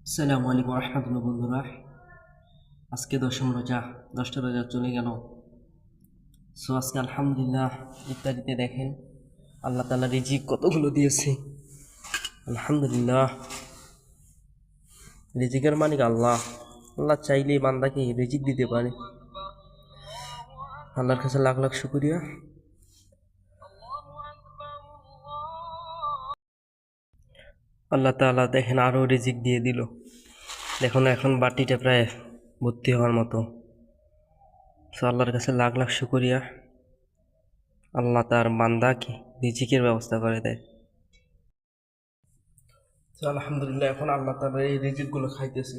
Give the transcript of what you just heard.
আসসালামু আলাইকুম রহমতুল্লাহ বন্ধুরা, আজকে দশম রোজা, 10টা রোজা চলে গেল। আজকে আলহামদুলিল্লাহ ইফতারিতে দেখেন আল্লাহ তাআলা রিজিক কতগুলো দিয়েছে। আলহামদুলিল্লাহ, রিজিকের মালিক আল্লাহ। আল্লাহ চাইলে বান্দাকে রিজিক দিতে পারে। আল্লাহর কাছে লাখ লাখ শুকরিয়া। আল্লাহ তাআলা দেখেন আরও রিজিক দিয়ে দিল। দেখুন এখন বাটিটা প্রায় ভর্তি হওয়ার মতো। আল্লাহর কাছে লাখ লাখ শুকরিয়া। আল্লাহ তার বান্দাকে রিজিকের ব্যবস্থা করে দেয়। আলহামদুলিল্লাহ, এখন আল্লাহ তাআলা এই রিজিকগুলো খাইতেছে।